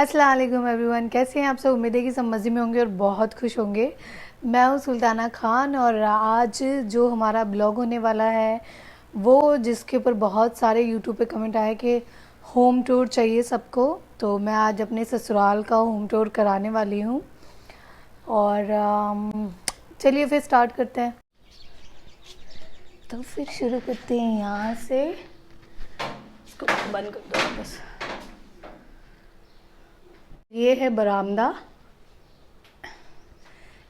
अस्सलाम वालेकुम एवरीवन, कैसे हैं आप सब। उम्मीद है कि सब मज़े में होंगे और बहुत खुश होंगे। मैं हूं सुल्ताना खान और आज जो हमारा ब्लॉग होने वाला है वो जिसके ऊपर बहुत सारे यूट्यूब पे कमेंट आए कि होम टूर चाहिए सबको, तो मैं आज अपने ससुराल का होम टूर कराने वाली हूं। और चलिए फिर स्टार्ट करते हैं। तो फिर शुरू करते हैं यहाँ से। इसको बंद कर दो बस। ये है बरामदा,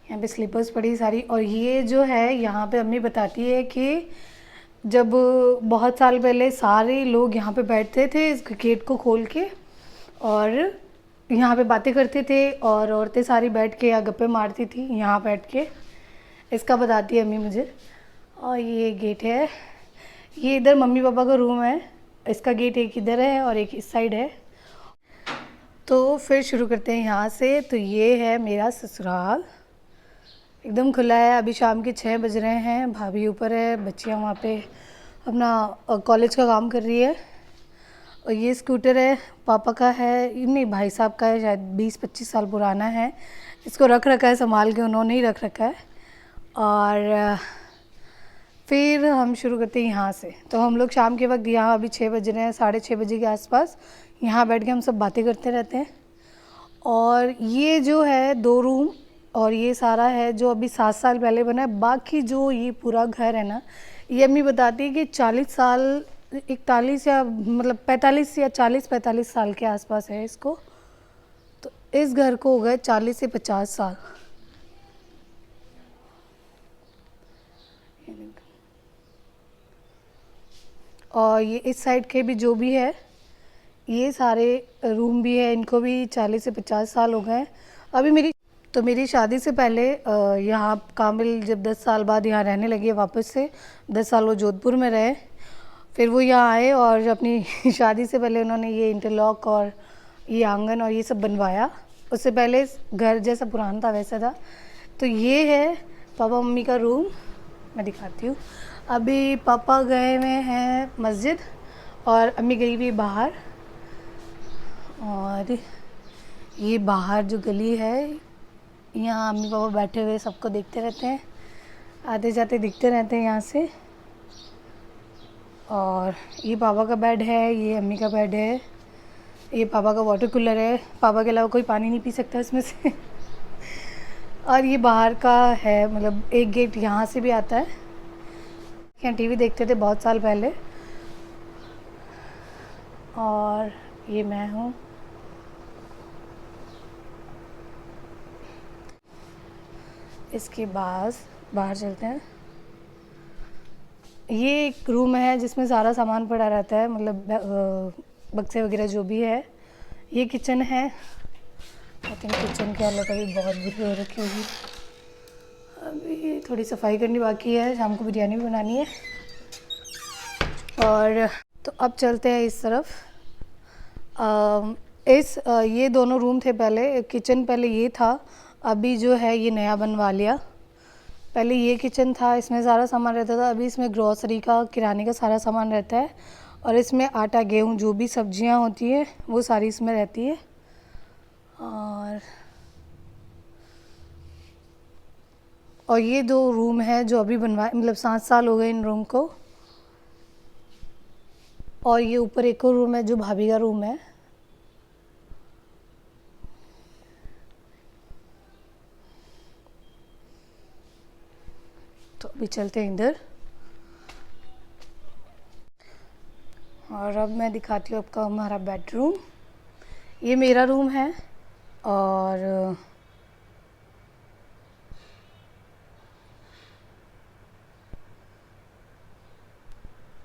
यहाँ पे स्लीपर्स पड़ी सारी। और ये जो है यहाँ पे अम्मी बताती है कि जब बहुत साल पहले सारे लोग यहाँ पे बैठते थे इस गेट को खोल के और यहाँ पे बातें करते थे और औरतें सारी बैठ के या गप्पे मारती थी यहाँ बैठ के। इसका बताती है अम्मी मुझे। और ये गेट है, ये इधर मम्मी पापा का रूम है। इसका गेट एक इधर है और एक इस साइड है। तो फिर शुरू करते हैं यहाँ से। तो ये है मेरा ससुराल, एकदम खुला है। अभी शाम के 6 बज रहे हैं। भाभी ऊपर है, बच्चियाँ वहाँ पे अपना कॉलेज का काम कर रही है। और ये स्कूटर है, पापा का है, नहीं भाई साहब का है, शायद 20-25 साल पुराना है। इसको रख रखा है संभाल के, उन्होंने ही रख रखा है। और फिर हम शुरू करते हैं यहाँ से। तो हम लोग शाम के वक्त यहाँ, अभी 6 बज रहे हैं, 6:30 बजे के आसपास यहाँ बैठ के हम सब बातें करते रहते हैं। और ये जो है 2 रूम और ये सारा है जो अभी 7 साल पहले बना है। बाकी जो ये पूरा घर है ना, ये अम्मी बताती है कि 40 साल, 41 या मतलब 45 या 40-45 साल के आसपास है इसको। तो इस घर को हो गए 40 से 50 साल। और ये इस साइड के भी जो भी है, ये सारे रूम भी है, इनको भी 40 से 50 साल हो गए। अभी मेरी शादी से पहले यहाँ कामिल जब 10 साल बाद यहाँ रहने लगी वापस से, 10 साल वो जोधपुर में रहे। फिर वो यहाँ आए और अपनी शादी से पहले उन्होंने ये इंटरलॉक और ये आंगन और ये सब बनवाया। उससे पहले घर जैसा पुराना था वैसा था। तो ये है पापा मम्मी का रूम, मैं दिखाती हूँ। अभी पापा गए हुए हैं मस्जिद और अम्मी गई हुई बाहर। और ये बाहर जो गली है, यहाँ अम्मी पापा बैठे हुए सबको देखते रहते हैं, आते जाते दिखते रहते हैं यहाँ से। और ये पापा का बेड है, ये अम्मी का बेड है, ये पापा का वाटर कूलर है। पापा के अलावा कोई पानी नहीं पी सकता इसमें से। और ये बाहर का है, मतलब एक गेट यहाँ से भी आता है। यहाँ टीवी देखते थे बहुत साल पहले। और ये मैं हूँ। इसके बाद बाहर चलते हैं। ये एक रूम है जिसमें सारा सामान पड़ा रहता है, मतलब बक्से वगैरह जो भी है। ये किचन है। आई थिंक किचन की हालत अभी बहुत बुरी हो रखी होगी। अभी थोड़ी सफाई करनी बाकी है, शाम को बिरयानी भी बनानी है। और तो अब चलते हैं इस तरफ। ये दोनों रूम थे पहले। किचन पहले ये था, अभी जो है ये नया बनवा लिया। पहले ये किचन था, इसमें सारा सामान रहता था। अभी इसमें ग्रॉसरी का, किराने का सारा सामान रहता है। और इसमें आटा गेहूँ जो भी सब्जियां होती है वो सारी इसमें रहती है। और ये 2 रूम है जो अभी बनवाए, मतलब 7 साल हो गए इन रूम को। और ये ऊपर एक और रूम है जो भाभी का रूम है। तो अभी चलते हैं इधर। और अब मैं दिखाती हूँ आपका हमारा बेडरूम। ये मेरा रूम है। और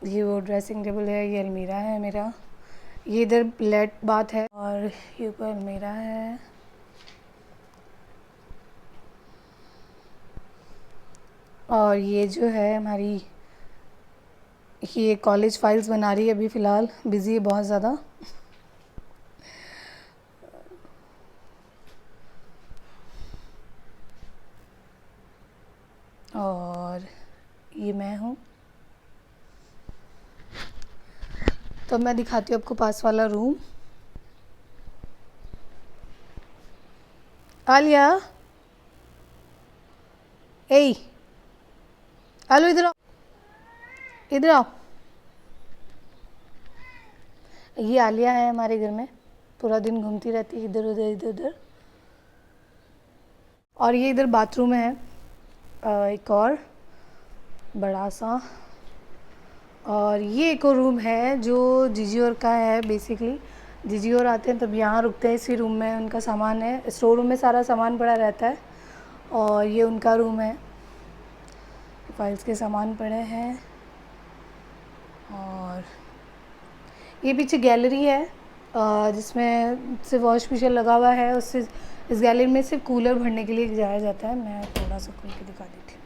ये वो ड्रेसिंग टेबल है, ये अलमीरा है मेरा। ये इधर लेट बाथ है और ये ऊपर अलमीरा है। और ये जो है हमारी, ये कॉलेज फाइल्स बना रही है अभी फ़िलहाल, बिज़ी है बहुत ज़्यादा। और ये मैं हूँ। तो मैं दिखाती हूँ आपको पास वाला रूम। आलिया, ए आलू इधर आओ, इधर आओ। ये आलिया है हमारे घर में, पूरा दिन घूमती रहती है इधर उधर इधर उधर। और ये इधर बाथरूम है, एक और बड़ा सा। और ये एक और रूम है जो जीजी और का है। बेसिकली जीजी और आते हैं तब यहाँ रुकते हैं, इसी रूम में उनका सामान है। स्टोर रूम में सारा सामान पड़ा रहता है और ये उनका रूम है, फाइल्स के सामान पड़े हैं। और ये पीछे गैलरी है जिसमें सिर्फ वॉश बेसिन लगा हुआ है। उससे इस गैलरी में सिर्फ कूलर भरने के लिए जाया जाता है। मैं थोड़ा सा खोल के दिखा देती हूँ।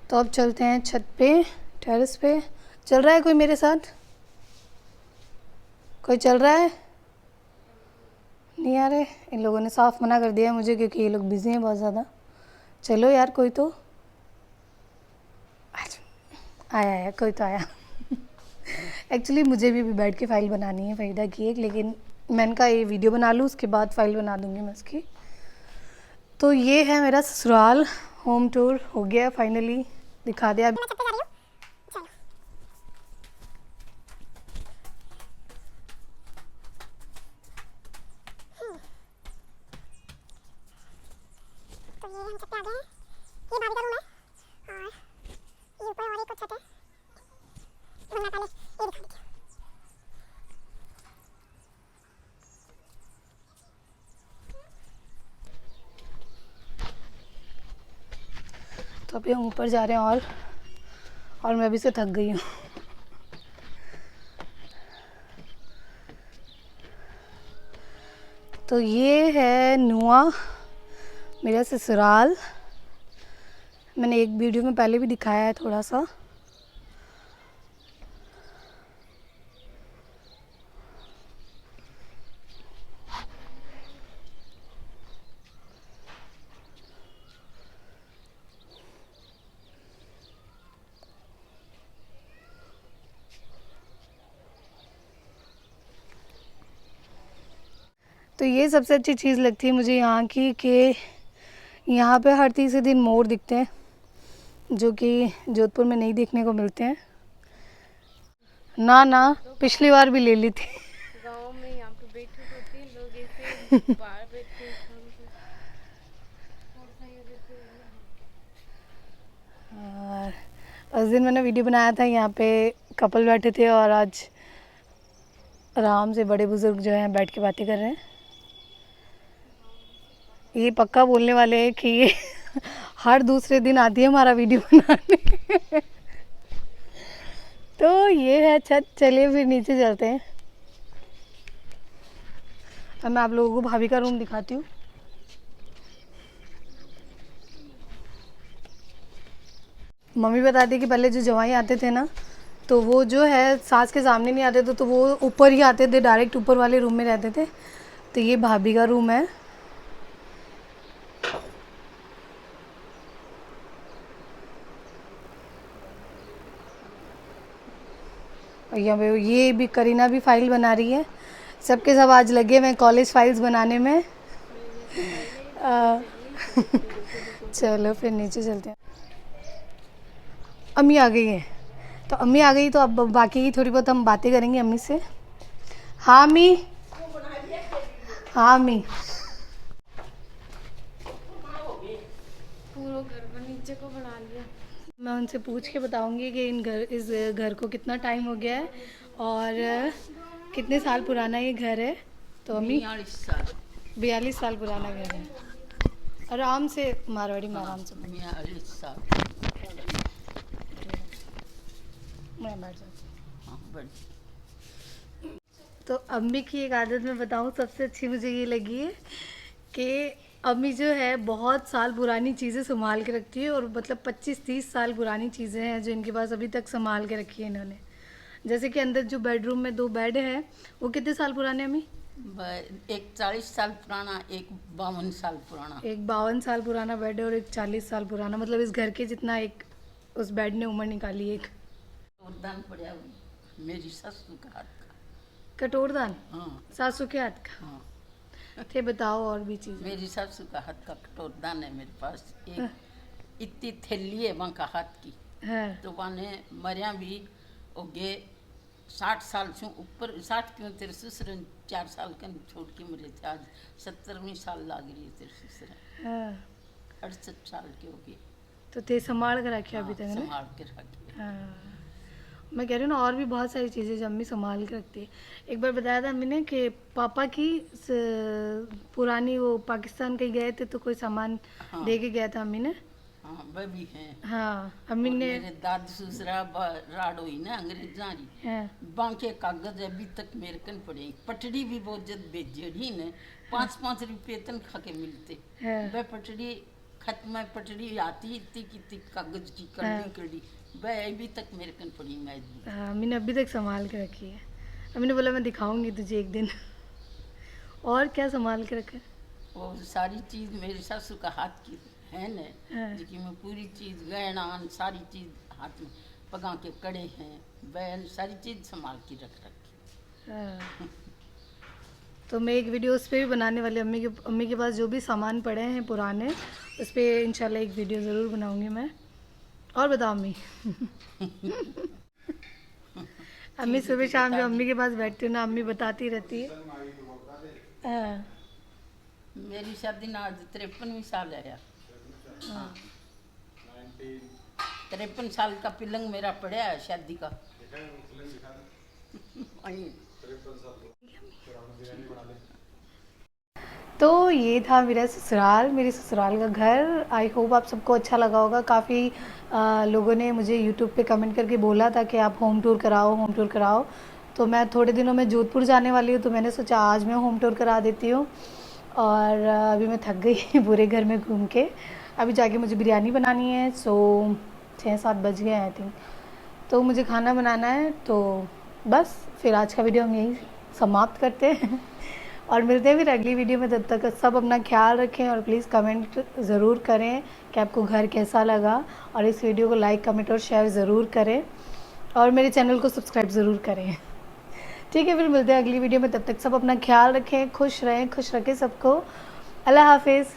तो अब चलते हैं छत पे, टेरेस पे। चल रहा है कोई मेरे साथ? कोई चल रहा है? नहीं आ रहे। इन लोगों ने साफ मना कर दिया मुझे क्योंकि ये लोग बिजी हैं बहुत ज़्यादा। चलो यार, कोई तो आया है, कोई तो आया। एक्चुअली मुझे भी बैठ के फ़ाइल बनानी है फ़रीदा की एक, लेकिन मैंने कहा ये वीडियो बना लूँ, उसके बाद फ़ाइल बना दूँगी मैं उसकी। तो ये है मेरा ससुराल। होम टूर हो गया फाइनली, दिखा दिया। तो ये हम छत पे आ गए हैं। ये भाभी का रूम है और ये ऊपर और एक छत है। तो मैं पहले ये दिखा देती हूँ। तो अभी हम ऊपर जा रहे हैं और मैं अभी से थक गई हूँ। तो ये है नुआ, मेरा ससुराल। मैंने एक वीडियो में पहले भी दिखाया है थोड़ा सा। तो ये सबसे अच्छी चीज़ लगती है मुझे यहाँ की कि यहाँ पे हर तीसरे दिन मोर दिखते हैं, जो कि जोधपुर में नहीं देखने को मिलते हैं। ना पिछली बार भी ले ली थी। गांव में यहाँ पे बैठे होते हैं लोग, ऐसे बाहर बैठते हैं। और उस दिन मैंने वीडियो बनाया था, यहाँ पे कपल बैठे थे और आज आराम से बड़े बुजुर्ग जो हैं बैठ के बातें कर रहे हैं। ये पक्का बोलने वाले हैं कि ये हर दूसरे दिन आती है हमारा वीडियो बनाने। तो ये है छत। चलिए फिर नीचे चलते हैं। अब मैं आप लोगों को भाभी का रूम दिखाती हूँ। मम्मी बताती है कि पहले जो जवाई आते थे ना, तो वो जो है सास के सामने नहीं आते थे, तो वो ऊपर ही आते थे, डायरेक्ट ऊपर वाले रूम में रहते थे। तो ये भाभी का रूम है। और यहाँ पे ये भी करीना भी फाइल बना रही है। सबके सब आज लगे मैं कॉलेज फाइल्स बनाने में। चलो फिर नीचे चलते हैं। अम्मी आ गई है, तो अम्मी आ गई तो अब बाकी की थोड़ी बहुत हम बातें करेंगे अम्मी से। हाँ अम्मी, हाँ अम्मी। पूरा घर का नीचे को बना लिया। मैं उनसे पूछ के बताऊंगी कि इस घर को कितना टाइम हो गया है और कितने साल पुराना ये घर है। तो अम्मी 42 साल पुराना घर है। आराम से मारवाड़ी में आराम से मैं बैठ जाती। तो अम्मी की एक आदत मैं बताऊं, सबसे अच्छी मुझे ये लगी है कि अम्मी जो है बहुत साल पुरानी चीज़ें संभाल के रखती है। और मतलब 25-30 साल पुरानी चीज़ें हैं जो इनके पास अभी तक संभाल के रखी है इन्होंने। जैसे कि अंदर जो बेडरूम में 2 बेड है, वो कितने साल पुराने अम्मी? एक 40 साल पुराना, एक 52 साल पुराना। एक 52 साल पुराना बेड है और एक 40 साल पुराना, मतलब इस घर के जितना एक उस बेड ने उम्र निकाली एक। वरदान पड़ा मेरी सासू का हाथ का। कटोरदान हाँ सासू के हाथ का। हाँ, थे बताओ और भी चीज़। मेरी सासू का हाथ का कटोरदान है मेरे पास। एक इतनी थैली है वहाँ का हाथ की। हाँ तो वहाँ मरिया भी ओगे 60 साल से ऊपर, 60 क्यों, तेरे ससुर 4 साल का छोड़ के मरे थे। आज 70वीं साल लाग रही है तेरे ससुर। हाँ 68 साल के हो गए। तो थे संभाल कर रखे अभी हाँ, तक है ना। संभाल के रखे। हाँ मैं कह रही हूँ ना, और भी बहुत सारी चीज़ें जो अम्मी संभाल के रखती है। एक बार बताया था अम्मी ने कि पापा की पुरानी, वो पाकिस्तान कहीं गए थे तो कोई सामान हाँ। दे के गया था अम्मी ने। हाँ वह भी हैं। हाँ अम्मी और ने। मेरे दाद ससुरा राड हुई ना अंग्रेजा री, हाँ बांके कागज अभी तक मेरे कन पड़े। पटड़ी भी बहुत जद बेचड़ी ने 5-5 रुपये तन खा के मिलते। हाँ वह पटड़ी खत्म है, पटड़ी आती इतनी कितनी कागज की हाँ। कड़ी कड़ी, वह अभी तक मेरे कन पड़ी। मैं हाँ, अम्मी ने अभी तक संभाल के रखी है। अम्मी ने बोला मैं दिखाऊंगी तुझे एक दिन। और क्या संभाल के रखा है? वो सारी चीज़ मेरे सासू का हाथ की है न, हाँ। जिसकी मैं पूरी चीज़ गहना सारी चीज़ हाथ में पगा के कड़े हैं, वह सारी चीज़ संभाल के रख रखी। हाँ। तो मैं एक वीडियो उस पर भी बनाने वाली, अम्मी के पास जो भी सामान पड़े हैं पुराने, उस पर इंशाल्लाह एक वीडियो ज़रूर बनाऊंगी मैं। और बताओ अम्मी। अम्मी सुबह शाम जो अम्मी के पास बैठती हूँ ना, अम्मी बताती रहती है। हाँ मेरी शादी ना आज 53वीं साल है। हाँ 53 साल का पिलंग मेरा पड़ा है शादी का। तो ये था मेरा ससुराल, मेरे ससुराल का घर। आई होप आप सबको अच्छा लगा होगा। काफ़ी लोगों ने मुझे यूट्यूब पे कमेंट करके बोला था कि आप होम टूर कराओ, होम टूर कराओ। तो मैं थोड़े दिनों में जोधपुर जाने वाली हूँ, तो मैंने सोचा आज मैं होम टूर करा देती हूँ। और अभी मैं थक गई पूरे घर में घूम के। अभी जाके मुझे बिरयानी बनानी है। सो 6-7 बज गए आई थिंक, तो मुझे खाना बनाना है। तो बस फिर आज का वीडियो हम यहीं समाप्त करते हैं और मिलते हैं फिर अगली वीडियो में। तब तक सब अपना ख्याल रखें और प्लीज़ कमेंट ज़रूर करें कि आपको घर कैसा लगा, और इस वीडियो को लाइक, कमेंट और शेयर ज़रूर करें, और मेरे चैनल को सब्सक्राइब ज़रूर करें। ठीक है, फिर मिलते हैं अगली वीडियो में। तब तक सब अपना ख्याल रखें, खुश रहें, खुश रखें सबको। अल्लाह हाफिज़।